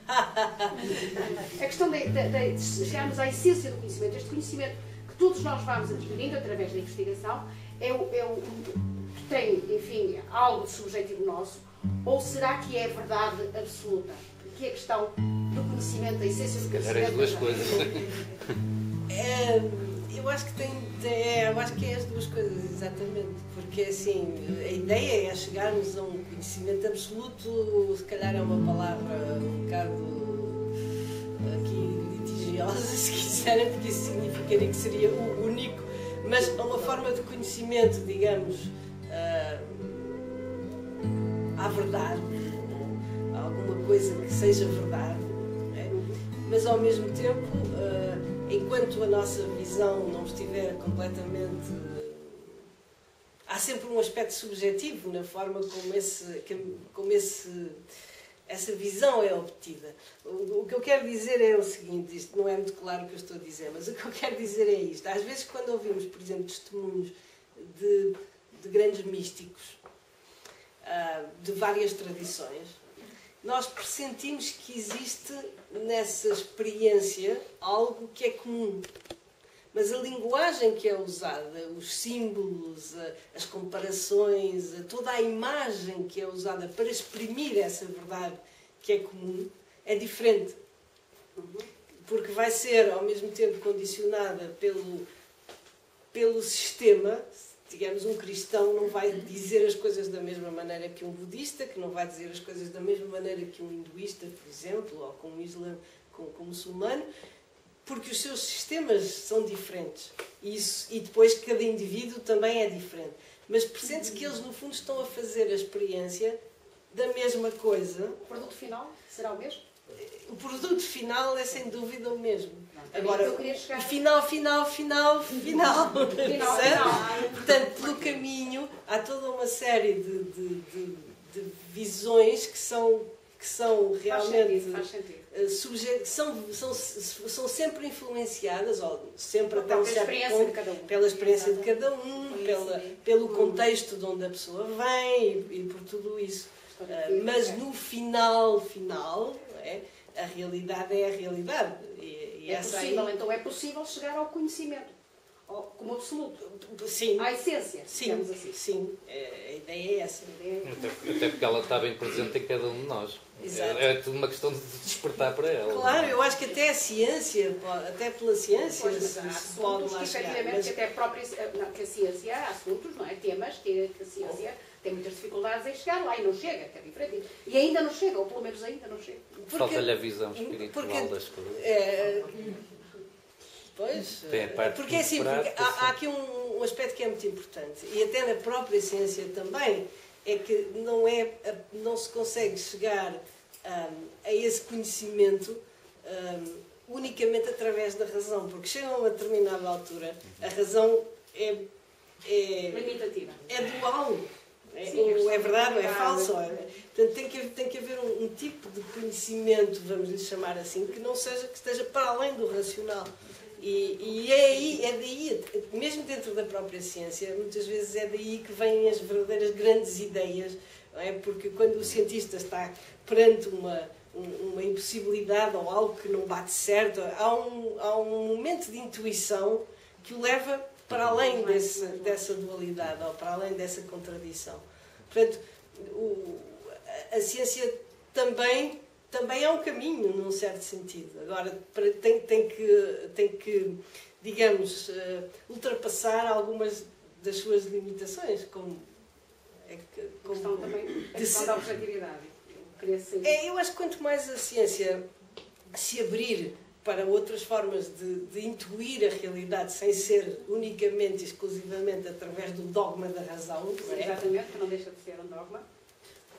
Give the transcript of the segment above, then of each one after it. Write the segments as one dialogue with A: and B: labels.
A: A questão de chegarmos à essência do conhecimento, este conhecimento que todos nós vamos adquirindo através da investigação, tem, enfim, algo de subjetivo nosso, ou será que é verdade absoluta? Que é a questão do conhecimento, a essência do conhecimento?
B: As duas coisas.
C: Eu acho que eu acho que é as duas coisas, exatamente, porque assim, a ideia é chegarmos a um conhecimento absoluto, se calhar é uma palavra um bocado aqui litigiosa, se quiserem, porque isso significaria que seria o único, mas a uma forma de conhecimento, digamos, à verdade, alguma coisa que seja verdade, né? Mas ao mesmo tempo, enquanto a nossa visão não estiver completamente... Há sempre um aspecto subjetivo na forma como essa visão é obtida. O que eu quero dizer é o seguinte, isto não é muito claro o que eu estou a dizer, mas o que eu quero dizer é isto. Às vezes quando ouvimos, por exemplo, testemunhos de grandes místicos, de várias tradições, nós pressentimos que existe nessa experiência algo que é comum. Mas a linguagem que é usada, os símbolos, as comparações, toda a imagem que é usada para exprimir essa verdade que é comum, é diferente. Porque vai ser, ao mesmo tempo, condicionada pelo sistema. Digamos, um cristão não vai dizer as coisas da mesma maneira que um budista, que não vai dizer as coisas da mesma maneira que um hinduísta, por exemplo, ou com um muçulmano, porque os seus sistemas são diferentes. E depois cada indivíduo também é diferente. Mas presente-se que eles, no fundo, estão a fazer a experiência da mesma coisa.
A: O produto final será o mesmo?
C: O produto final é, sem dúvida, o mesmo. Agora,
A: o
C: final. Portanto, pelo caminho, há toda uma série de visões que são realmente...
A: Faz sentido.
C: São sempre influenciadas, ou sempre até um certo ponto, pela experiência de cada um, pelo contexto de onde a pessoa vem e por tudo isso. Mas no final, a realidade é a realidade.
A: Então é possível chegar ao conhecimento, como absoluto,
C: sim,
A: à essência, digamos assim.
C: Sim, a ideia é essa.
B: Até porque ela está bem presente em cada um de nós. É tudo uma questão de despertar para ela.
C: Claro, eu acho que até a ciência, até pela ciência,
A: se pode lá chegar. Mas... que até a ciência há assuntos, não é? Temas que a ciência tem muitas dificuldades em chegar lá e não chega, que é diferente. E ainda não chega, ou pelo menos ainda não chega.
B: Falta-lhe a visão espiritual das coisas.
C: Pois,
B: porque
C: é assim, há aqui um aspecto que é muito importante, e até na própria ciência também, é que não se consegue chegar a esse conhecimento unicamente através da razão, porque chega a uma determinada altura, a razão é
A: limitativa.
C: É dual. Ou é verdade ou é falso. Portanto, tem que haver um tipo de conhecimento, vamos lhe chamar assim, que esteja para além do racional. E é daí, mesmo dentro da própria ciência, muitas vezes é daí que vêm as verdadeiras grandes ideias, não é? Porque quando o cientista está perante uma impossibilidade ou algo que não bate certo, há um momento de intuição que o leva para além dessa dualidade, ou para além dessa contradição. Portanto, a ciência também é um caminho, num certo sentido. Agora, tem que digamos, ultrapassar algumas das suas limitações, como
A: também a questão da objetividade.
C: Eu acho que quanto mais a ciência se abrir para outras formas de intuir a realidade sem ser unicamente e exclusivamente através do dogma da razão.
A: Exatamente, que não deixa de ser um dogma.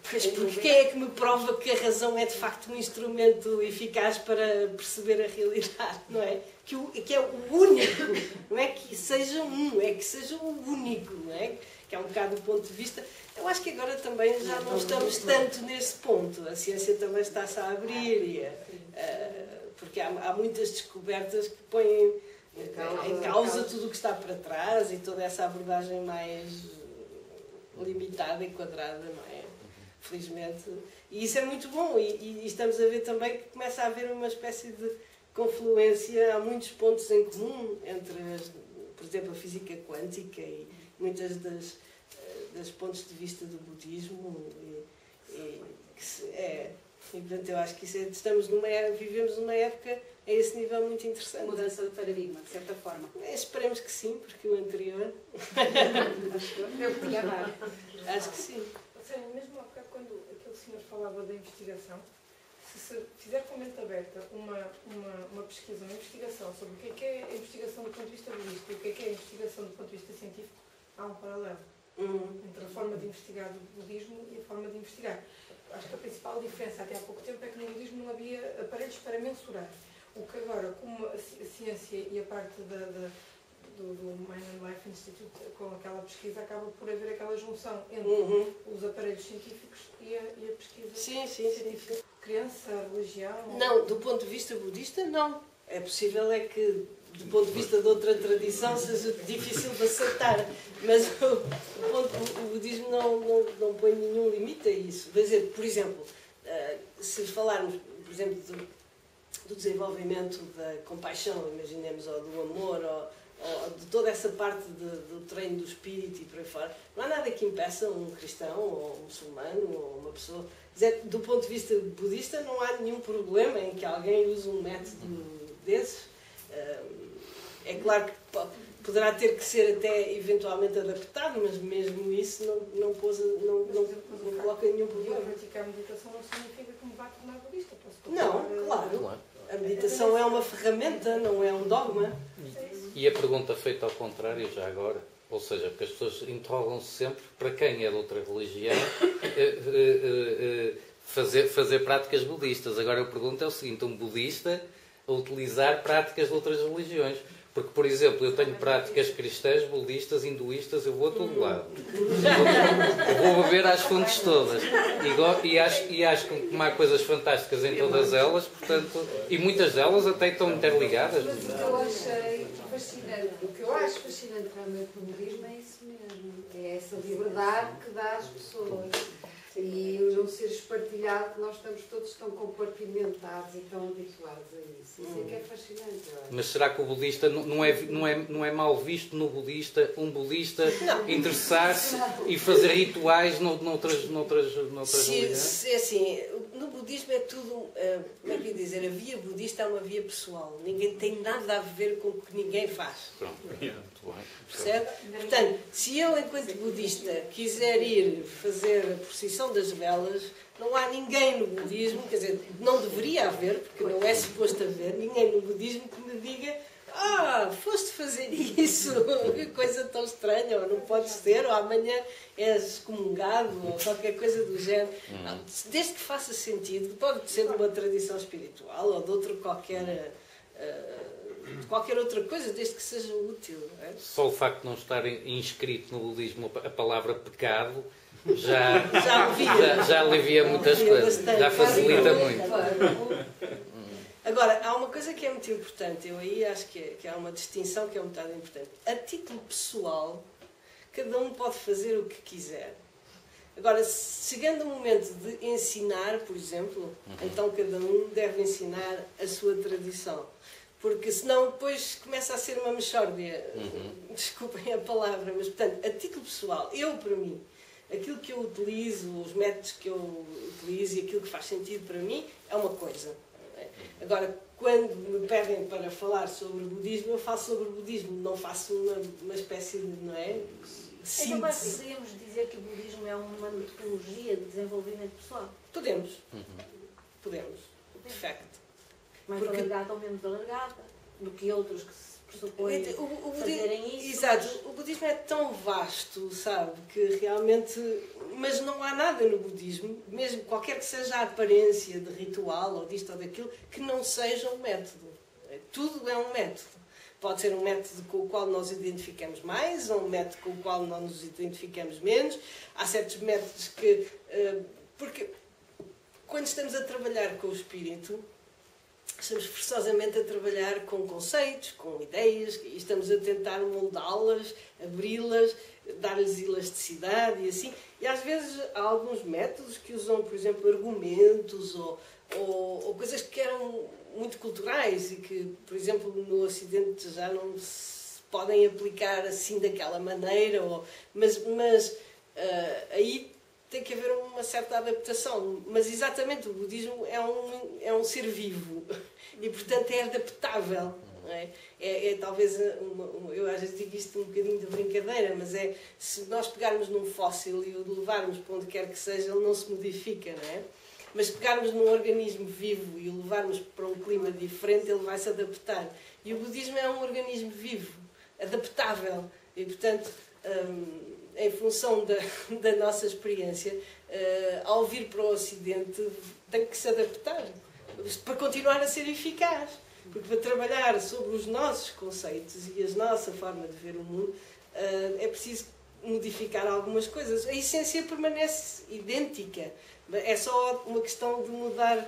C: Pois, porque quem é que me prova que a razão é de facto um instrumento eficaz para perceber a realidade, não é? Que é o único, não é que seja que seja o único, não é? Que é um bocado do ponto de vista. Eu acho que agora também já não estamos tanto nesse ponto. A ciência também está-se a abrir, porque há muitas descobertas que põem em causa tudo o que está para trás e toda essa abordagem mais limitada e quadrada, não é? felizmente. E isso é muito bom. E estamos a ver também que começa a haver uma espécie de confluência. Há muitos pontos em comum entre, por exemplo, a física quântica e muitas das pontos de vista do budismo. E portanto, eu acho que vivemos numa época a esse nível muito interessante.
A: Mudança de paradigma, de certa forma.
C: Esperemos que sim, porque o anterior...
A: Eu podia dar.
C: Acho que sim.
D: Mesmo há bocado, quando aquele senhor falava da investigação, se fizer com mente aberta uma pesquisa, uma investigação sobre o que é a investigação do ponto de vista budista e o que é a investigação do ponto de vista científico, há um paralelo entre a forma de investigar do budismo e a forma de investigar. Acho que a principal diferença até há pouco tempo é que no budismo não havia aparelhos para mensurar. O que agora, como a ciência e a parte do Mind and Life Institute, com aquela pesquisa, acaba por haver aquela junção entre os aparelhos científicos e a pesquisa científica. Crença, religião...
C: Não, do ponto de vista budista, não. É possível que, do ponto de vista de outra tradição, seja difícil de aceitar. Mas o budismo não põe nenhum limite a isso. Quer dizer, por exemplo, se falarmos, por exemplo, do desenvolvimento da compaixão, imaginemos, ou do amor, ou de toda essa parte do treino do espírito e por aí fora, não há nada que impeça um cristão, ou um muçulmano, ou uma pessoa... Quer dizer, do ponto de vista budista, não há nenhum problema em que alguém use um método desses. É claro que poderá ter que ser até eventualmente adaptado, mas mesmo isso não coloca nenhum problema.
D: Praticar meditação não significa que me vá tornar budista.
C: Não, claro. A meditação é uma ferramenta, não é um dogma.
B: E a pergunta feita ao contrário, já agora, ou seja, porque as pessoas interrogam-se sempre para quem é de outra religião fazer práticas budistas. Agora eu pergunto é o seguinte, um budista a utilizar práticas de outras religiões. Porque, por exemplo, eu tenho práticas cristãs, budistas, hinduístas, eu vou a todo lado. Eu vou beber às fontes todas. E acho que há coisas fantásticas em todas elas, portanto, e muitas delas até estão interligadas.
E: Mas o que eu achei fascinante, o que eu acho fascinante realmente no budismo é isso mesmo. É essa liberdade que dá às pessoas. E o não ser espartilhado, nós estamos todos tão compartimentados e tão habituados a isso. Isso é que é fascinante.
B: Mas será que o budista não é mal visto no budista, um budista interessar-se e fazer rituais noutras religiões?
C: É assim, no budismo é tudo, como é que eu ia dizer, a via budista é uma via pessoal. Ninguém tem nada a ver com o que ninguém faz.
B: Pronto, muito bem.
C: Percebe? Portanto, se eu, enquanto budista, quiser ir fazer a procissão das velas, não há ninguém no budismo, quer dizer, não deveria haver, porque não é suposto haver, ninguém no budismo que me diga foste fazer isso, que coisa tão estranha, ou não podes ser, ou amanhã és excomungado, ou qualquer coisa do género. Não, desde que faça sentido, pode ser de uma tradição espiritual, ou de outra qualquer outra coisa, desde que seja útil. Não é?
B: Só o facto de não estar inscrito no budismo a palavra pecado já alivia muitas coisas, já facilita muito.
C: Agora, há uma coisa que é muito importante, eu aí acho que há uma distinção que é um bocado importante. A título pessoal, cada um pode fazer o que quiser. Agora, chegando o momento de ensinar, por exemplo, então cada um deve ensinar a sua tradição. Porque senão depois começa a ser uma mexórdia. Desculpem a palavra, mas portanto, a título pessoal, para mim, aquilo que eu utilizo, os métodos que eu utilizo e aquilo que faz sentido para mim é uma coisa. Agora, quando me pedem para falar sobre o budismo, eu falo sobre o budismo, não faço uma espécie de, não é? Síntese.
E: Então, mas poderíamos dizer que o budismo é uma metodologia de desenvolvimento pessoal?
C: Podemos. De facto.
E: Mais alargada ou menos alargada do que outros que se pressupõem fazerem isso.
C: Exato. O budismo é tão vasto, sabe, que realmente... Mas não há nada no budismo, mesmo qualquer que seja a aparência de ritual ou disto ou daquilo, que não seja um método. Tudo é um método. Pode ser um método com o qual nós identificamos mais, ou um método com o qual não nos identificamos menos. Há certos métodos que... Porque quando estamos a trabalhar com o espírito, estamos forçosamente a trabalhar com conceitos, com ideias, e estamos a tentar moldá-las, abri-las, dar-lhes elasticidade e assim. E às vezes há alguns métodos que usam, por exemplo, argumentos ou coisas que eram muito culturais e que, por exemplo, no Ocidente já não se podem aplicar assim daquela maneira, mas aí tem que haver uma certa adaptação. Mas exatamente, o budismo é um ser vivo e, portanto, é adaptável. Não é? Talvez, eu às vezes digo isto um bocadinho de brincadeira, mas se nós pegarmos num fóssil e o levarmos para onde quer que seja, ele não se modifica, não é? Mas se pegarmos num organismo vivo e o levarmos para um clima diferente, ele vai se adaptar. E o budismo é um organismo vivo, adaptável. E, portanto, em função da nossa experiência, ao vir para o Ocidente, tem que se adaptar para continuar a ser eficaz. Porque para trabalhar sobre os nossos conceitos e a nossa forma de ver o mundo, é preciso modificar algumas coisas. A essência permanece idêntica. É só uma questão de mudar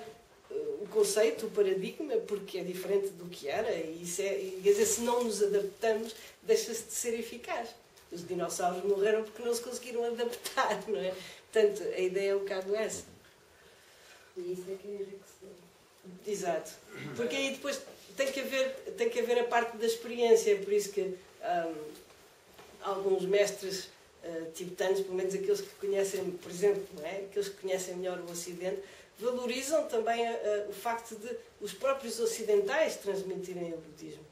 C: o conceito, o paradigma, porque é diferente do que era. E quer dizer, se não nos adaptamos, deixa-se de ser eficaz. Os dinossauros morreram porque não se conseguiram adaptar, não é? Portanto, a ideia é um bocado essa.
E: E isso é que é enriquecedor.
C: Exato. Porque aí depois tem que haver a parte da experiência. É por isso que alguns mestres tibetanos, pelo menos aqueles que conhecem, por exemplo, não é? Aqueles que conhecem melhor o Ocidente, valorizam também o facto de os próprios ocidentais transmitirem o budismo.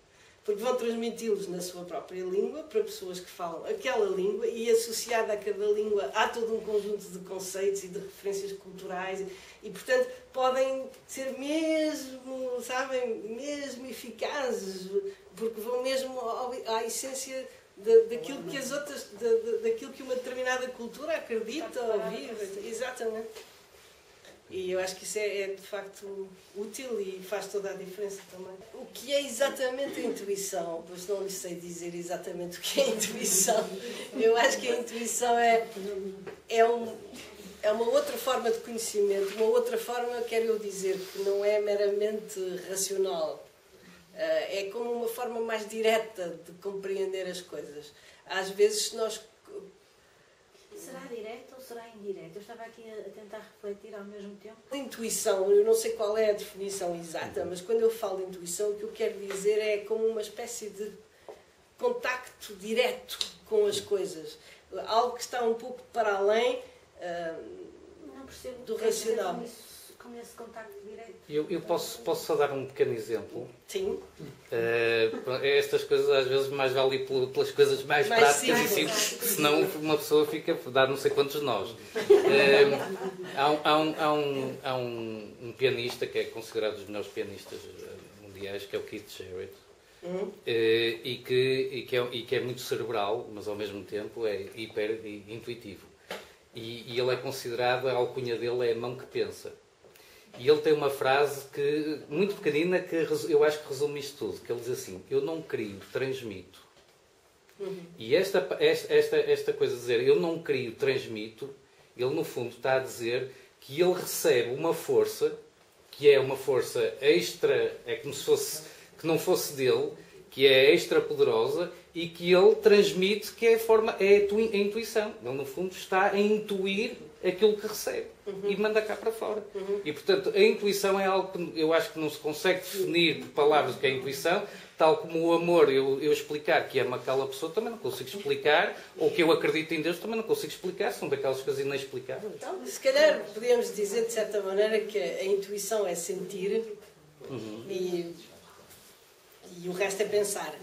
C: Porque vão transmiti-los na sua própria língua, para pessoas que falam aquela língua, e associada a cada língua há todo um conjunto de conceitos e de referências culturais, e portanto podem ser mesmo, sabem, mesmo eficazes, porque vão mesmo à essência daquilo que as outras, daquilo que uma determinada cultura acredita ou vive. Exatamente. E eu acho que isso é de facto útil e faz toda a diferença também. O que é exatamente a intuição? Pois não lhe sei dizer exatamente o que é a intuição. Eu acho que a intuição é uma outra forma de conhecimento, uma outra forma, quero eu dizer, que não é meramente racional. É como uma forma mais direta de compreender as coisas. Às vezes nós...
F: Será direto ou será indireto? Eu estava aqui a tentar refletir ao mesmo tempo.
C: Intuição, eu não sei qual é a definição exata, mas quando eu falo de intuição, o que eu quero dizer é como uma espécie de contacto direto com as coisas. Algo que está um pouco para além do racional.
F: Com esse contacto direto.
B: Eu posso só dar um pequeno exemplo?
C: Sim.
B: Estas coisas às vezes mais vale ir pelas coisas mais práticas e simples, senão uma pessoa fica a dar não sei quantos nós. Há um pianista que é considerado dos melhores pianistas mundiais, que é o Keith Jarrett, e que é muito cerebral, mas ao mesmo tempo é hiper intuitivo. E ele é considerado, a alcunha dele é a mão que pensa. E ele tem uma frase muito pequenina que eu acho que resume isto tudo, que ele diz assim: eu não crio, transmito. E esta coisa de dizer eu não crio, transmito, ele no fundo está a dizer que ele recebe uma força, que é uma força extra, é como se fosse, que não fosse dele, que é extra poderosa, e que ele transmite, que é a intuição. Ele no fundo está a intuir aquilo que recebe e manda cá para fora. E portanto a intuição é algo que eu acho que não se consegue definir por palavras, que é a intuição, tal como o amor, eu explicar que amo aquela pessoa também não consigo explicar, ou que eu acredito em Deus também não consigo explicar, são daquelas coisas inexplicáveis.
C: Então, se calhar podemos dizer de certa maneira que a intuição é sentir e o resto é pensar.